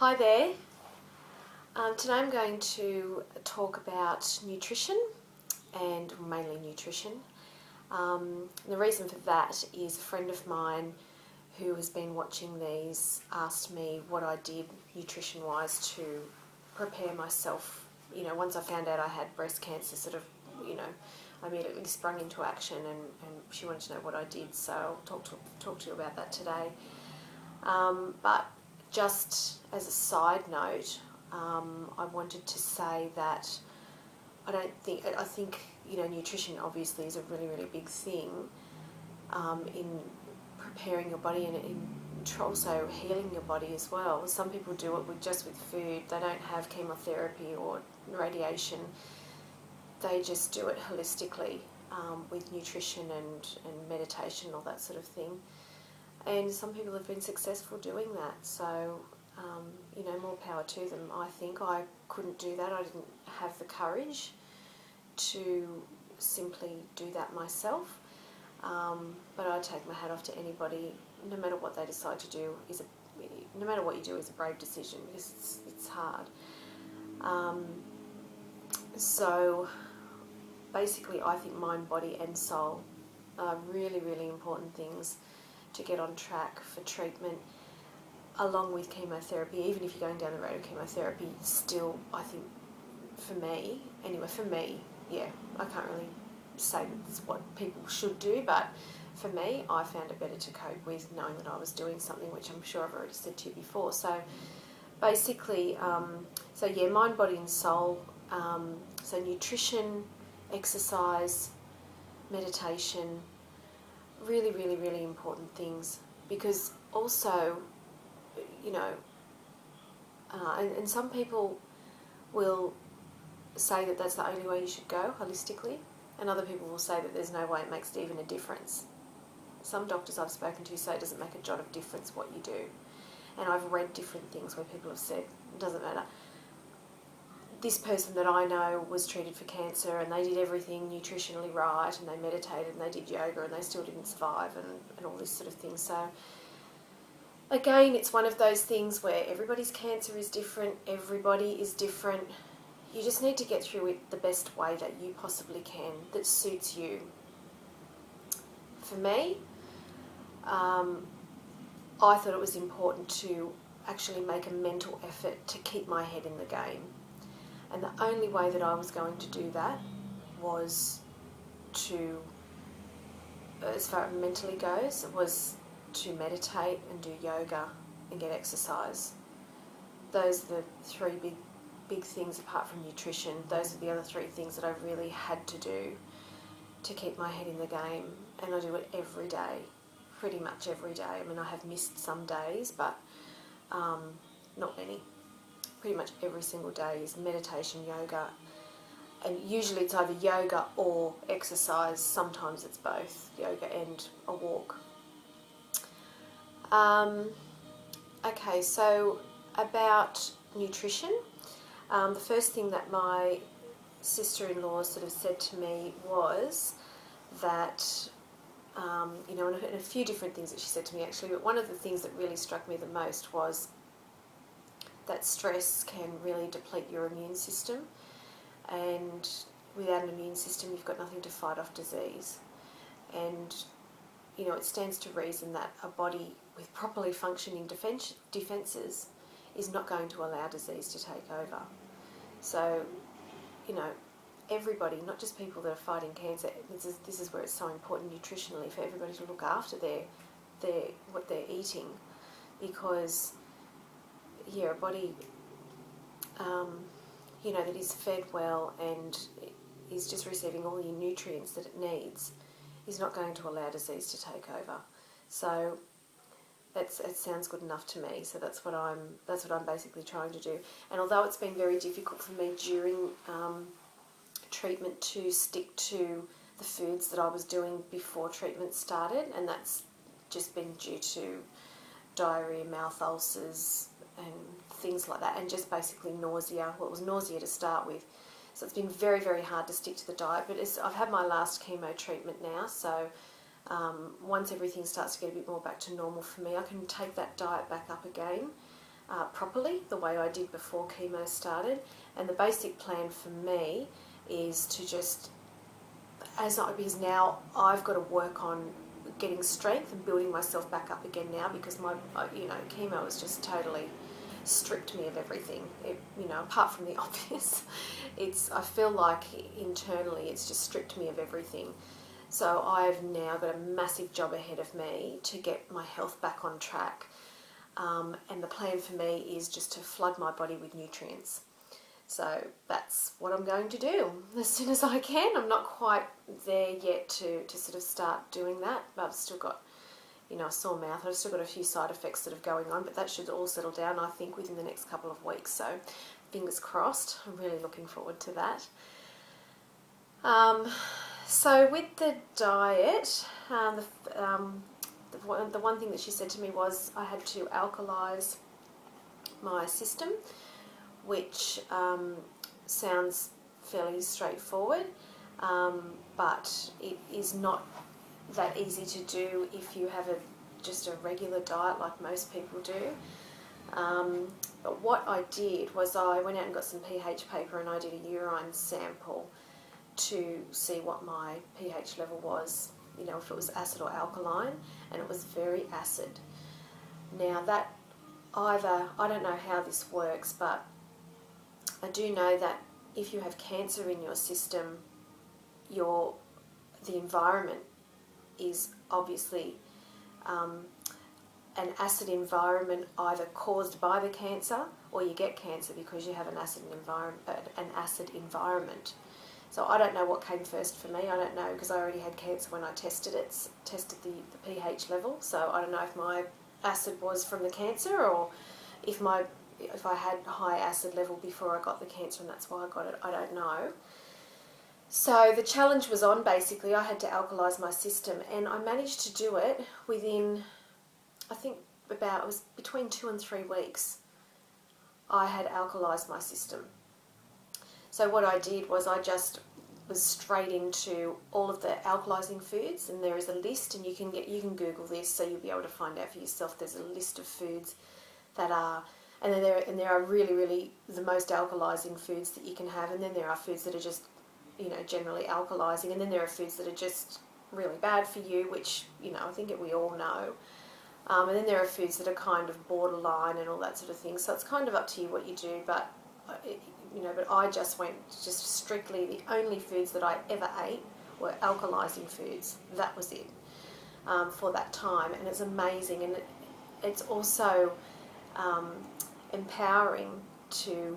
Hi there. Today I'm going to talk about nutrition and mainly nutrition. The reason for that is a friend of mine who has been watching these asked me what I did nutrition-wise to prepare myself. Once I found out I had breast cancer, I immediately sprung into action and she wanted to know what I did, so I'll talk to you about that today. But just as a side note, I wanted to say that I think nutrition obviously is a really, really big thing in preparing your body and in also healing your body as well. Some people do it just with food. They don't have chemotherapy or radiation. They just do it holistically with nutrition and meditation, all that sort of thing. And some people have been successful doing that, so more power to them. I think I couldn't do that. I didn't have the courage to simply do that myself. But I take my hat off to anybody, no matter what they decide to do. No matter what you do is a brave decision, because it's hard. So basically, I think mind, body, and soul are really, really important things to get on track for treatment, along with chemotherapy. Even if you're going down the road of chemotherapy, still, I think, for me, yeah, I can't really say that's what people should do, but for me, I found it better to cope with knowing that I was doing something, which I'm sure I've already said to you before. So basically, mind, body and soul, so nutrition, exercise, meditation, really, really, really important things, because also, and some people will say that that's the only way you should go holistically, and other people will say that there's no way it makes even a difference. Some doctors I've spoken to say it doesn't make a jot of difference what you do, and I've read different things where people have said it doesn't matter. This person that I know was treated for cancer and they did everything nutritionally right and they meditated and they did yoga and they still didn't survive and all this sort of thing. So again, it's one of those things where everybody's cancer is different, everybody is different. You just need to get through it the best way that you possibly can, that suits you. For me, I thought it was important to actually make a mental effort to keep my head in the game. And the only way that I was going to do that was to, as far as mentally goes, was to meditate and do yoga and get exercise. Those are the three big things apart from nutrition. Those are the other three things that I really had to do to keep my head in the game. And I do it every day, pretty much every day. I mean, I have missed some days, but not many. Pretty much every single day is meditation, yoga, and usually it's either yoga or exercise. Sometimes it's both, yoga and a walk. Okay, so about nutrition, the first thing that my sister-in-law sort of said to me was that, and a few different things that she said to me actually, but one of the things that really struck me the most was that stress can really deplete your immune system, and without an immune system you've got nothing to fight off disease. And it stands to reason that a body with properly functioning defences is not going to allow disease to take over. So everybody, not just people that are fighting cancer, this is where it's so important nutritionally for everybody to look after what they're eating, because a body that is fed well and is just receiving all the nutrients that it needs is not going to allow disease to take over. So it sounds good enough to me. So that's what I'm basically trying to do. And although it's been very difficult for me during treatment to stick to the foods that I was doing before treatment started, and that's just been due to diarrhea, mouth ulcers, and things like that, and just basically nausea. Well, it was nausea to start with, so it's been very, very hard to stick to the diet. But I've had my last chemo treatment now, so once everything starts to get a bit more back to normal for me, I can take that diet back up again. properly the way I did before chemo started. And the basic plan for me is to just, because now I've got to work on getting strength and building myself back up again now, because my chemo has just totally stripped me of everything. Apart from the obvious, I feel like internally it's just stripped me of everything. So I've now got a massive job ahead of me to get my health back on track. And the plan for me is just to flood my body with nutrients. So that's what I'm going to do as soon as I can. I'm not quite there yet to sort of start doing that, but I've still got, a sore mouth. I've still got a few side effects that are going on, but that should all settle down, I think, within the next couple of weeks. So fingers crossed. I'm really looking forward to that. So with the diet, the one thing that she said to me was I had to alkalize my system, which sounds fairly straightforward, but it is not that easy to do if you have just a regular diet like most people do. But what I did was I went out and got some pH paper and I did a urine sample to see what my pH level was, if it was acid or alkaline, and it was very acid. Now that I don't know how this works, but I do know that if you have cancer in your system, the environment is obviously an acid environment, either caused by the cancer or you get cancer because you have an acid environment. So I don't know what came first for me. I don't know, because I already had cancer when I tested the pH level. So I don't know if my acid was from the cancer or if I had a high acid level before I got the cancer and that's why I got it. I don't know. So the challenge was on, basically. I had to alkalise my system, and I managed to do it within, I think it was between 2 and 3 weeks. I had alkalised my system. So what I did was I just was straight into all of the alkalising foods, and there is a list, and you can Google this, so you'll be able to find out for yourself. There's a list of foods that are, and there are really, really the most alkalising foods that you can have, and then there are foods that are just, generally alkalising, and then there are foods that are just really bad for you, which, I think we all know. And then there are foods that are kind of borderline and all that sort of thing. So it's kind of up to you what you do, but but I just went strictly, the only foods that I ever ate were alkalising foods. That was it for that time, and it's amazing, and it's also empowering to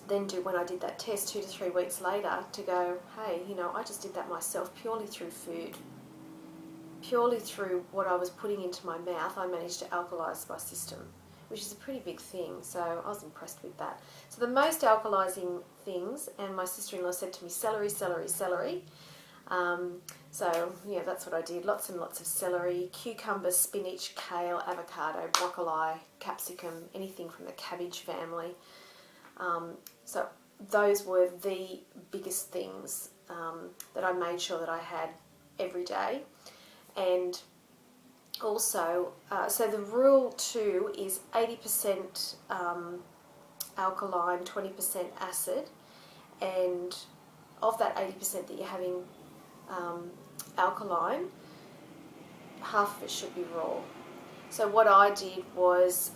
then do, when I did that test 2 to 3 weeks later, to go, hey, I just did that myself purely through food. Purely through what I was putting into my mouth, I managed to alkalise my system, which is a pretty big thing, so I was impressed with that. So the most alkalising things, and my sister-in-law said to me, celery, celery, celery. So, yeah, that's what I did. Lots and lots of celery, cucumber, spinach, kale, avocado, broccoli, capsicum, anything from the cabbage family. So those were the biggest things that I made sure that I had every day. And also, so the rule too is 80% alkaline, 20% acid, and of that 80% that you're having alkaline, half of it should be raw. So what I did was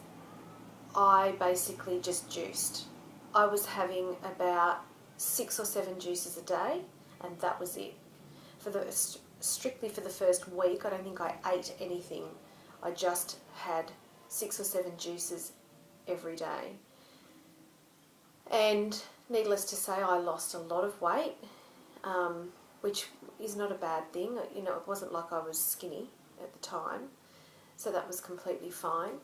I basically just juiced. I was having about 6 or 7 juices a day, and that was it. Strictly for the first week, I don't think I ate anything. I just had 6 or 7 juices every day. And needless to say, I lost a lot of weight, which is not a bad thing. It wasn't like I was skinny at the time, so that was completely fine.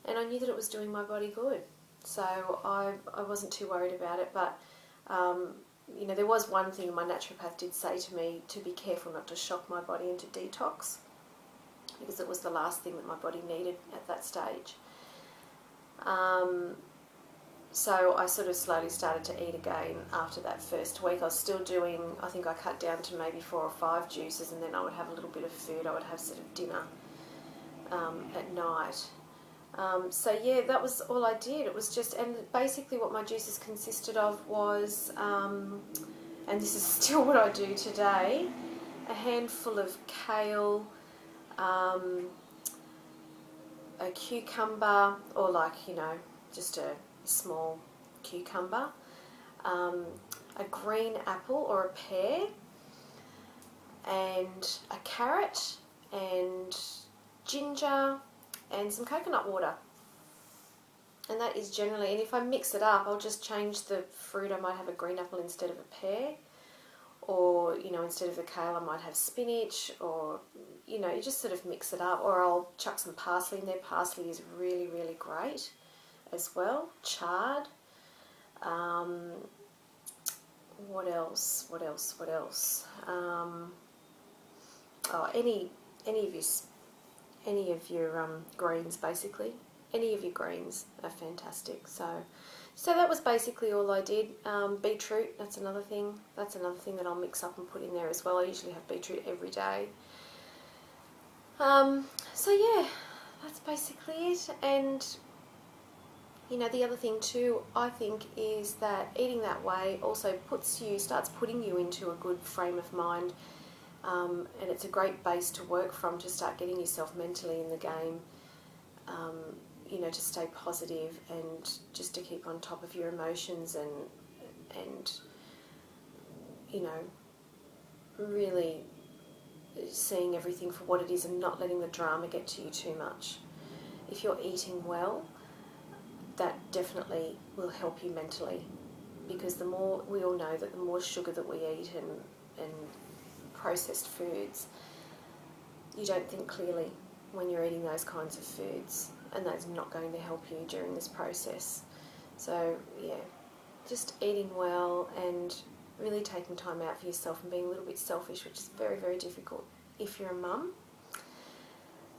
And I knew that it was doing my body good, so I wasn't too worried about it. But there was one thing my naturopath did say to me, to be careful not to shock my body into detox, because it was the last thing that my body needed at that stage. So I sort of slowly started to eat again after that first week. I was still doing, I think I cut down to maybe 4 or 5 juices, and then I would have a little bit of food. I would have sort of dinner at night. So yeah, that was all I did. It was just, and basically what my juices consisted of was, and this is still what I do today, a handful of kale, a cucumber, or like, you know, just a small cucumber, a green apple or a pear, and a carrot, and ginger, and some coconut water. And that is generally, and if I mix it up, I'll just change the fruit. I might have a green apple instead of a pear, or, you know, instead of the kale, I might have spinach, or, you know, you just sort of mix it up. Or I'll chuck some parsley in there. Parsley is really, really great as well. Chard. What else? Oh, any of your greens, basically. Any of your greens are fantastic. So that was basically all I did. Beetroot, that's another thing. That's another thing that I'll mix up and put in there as well. I usually have beetroot every day. So yeah, that's basically it. And you know, the other thing too, I think, is that eating that way also starts putting you into a good frame of mind. And it's a great base to work from to start getting yourself mentally in the game, you know, to stay positive and just to keep on top of your emotions and you know, really seeing everything for what it is and not letting the drama get to you too much. If you're eating well, that definitely will help you mentally, because the more, we all know that the more sugar that we eat and processed foods, you don't think clearly when you're eating those kinds of foods, and that's not going to help you during this process. So yeah, just eating well and really taking time out for yourself and being a little bit selfish, which is very, very difficult if you're a mum.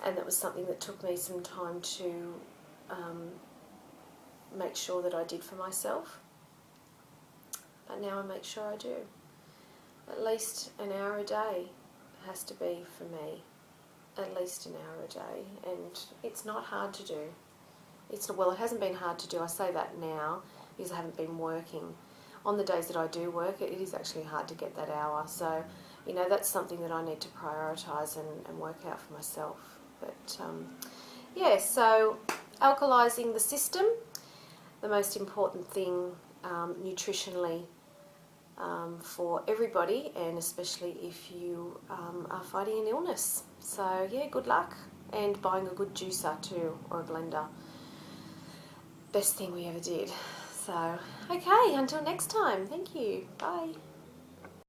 And that was something that took me some time to make sure that I did for myself. But now I make sure I do. At least an hour a day has to be for me. At least an hour a day. And it's not hard to do. Well, it hasn't been hard to do. I say that now because I haven't been working. On the days that I do work, it is actually hard to get that hour. So, you know, that's something that I need to prioritise and work out for myself. But, yeah, so alkalising the system, the most important thing nutritionally for everybody, and especially if you are fighting an illness. So, yeah, good luck. And buying a good juicer too, or a blender. Best thing we ever did. So, okay, until next time. Thank you. Bye.